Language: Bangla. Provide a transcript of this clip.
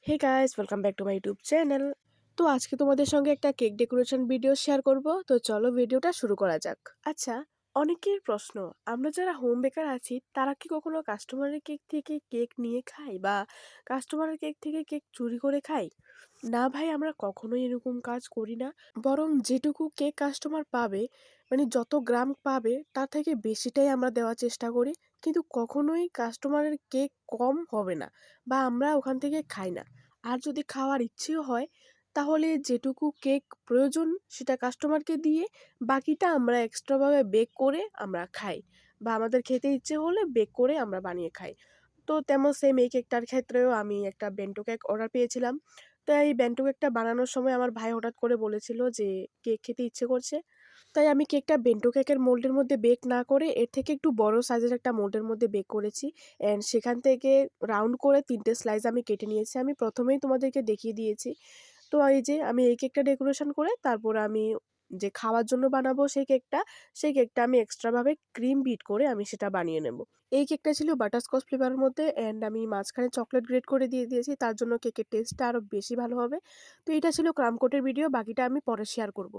Hey guys welcome back to my YouTube channel. তো আজকে তোমাদের সঙ্গে একটা কেক ডেকোরেশন ভিডিও শেয়ার করব। তো চলো ভিডিওটা শুরু করা যাক। আচ্ছা, অনেকের প্রশ্ন, আমরা যারা হোম বেকার আছি তারা কি কখনো কাস্টমারের কেক থেকে কেক নিয়ে খাই বা কাস্টমারের কেক থেকে কেক চুরি করে খাই? না ভাই, আমরা কখনোই এরকম কাজ করি না। বরং যেটুকু কেক কাস্টমার পাবে, মানে যত গ্রাম পাবে তার থেকে বেশিটাই আমরা দেওয়ার চেষ্টা করি। কিন্তু কখনোই কাস্টমারের কেক কম হবে না বা আমরা ওখান থেকে খাই না। আর যদি খাওয়ার ইচ্ছেও হয় তাহলে যেটুকু কেক প্রয়োজন সেটা কাস্টমারকে দিয়ে বাকিটা আমরা এক্সট্রাভাবে বেক করে আমরা খাই, বা আমাদের খেতে ইচ্ছে হলে বেক করে আমরা বানিয়ে খাই। তো তেমন সেম এই কেকটার ক্ষেত্রেও আমি একটা বেন্টো কেক অর্ডার পেয়েছিলাম। তো এই বেন্টো কেকটা বানানোর সময় আমার ভাই হঠাৎ করে বলেছিল যে কেক খেতে ইচ্ছে করছে। তাই আমি কেকটা বেন্টো কেকের মোল্ডের মধ্যে বেক না করে এর থেকে একটু বড় সাইজের একটা মোল্ডের মধ্যে বেক করেছি। অ্যান্ড সেখান থেকে রাউন্ড করে ৩ টে স্লাইস আমি কেটে নিয়েছি। আমি প্রথমেই তোমাদেরকে দেখিয়ে দিয়েছি। তো এই যে আমি এই কেকটা ডেকোরেশন করে তারপর আমি যে খাওয়ার জন্য বানাবো সেই কেকটা আমি এক্সট্রাভাবে ক্রিম বিট করে আমি সেটা বানিয়ে নেব। এই কেকটা ছিল বাটারস্কচ ফ্লেভারের মধ্যে, অ্যান্ড আমি মাঝখানে চকোলেট গ্রেট করে দিয়ে দিয়েছি। তার জন্য কেকের টেস্টটা আরো বেশি ভালো হবে। তো এটা ছিল ক্রাম কোটের ভিডিও, বাকিটা আমি পরে শেয়ার করব।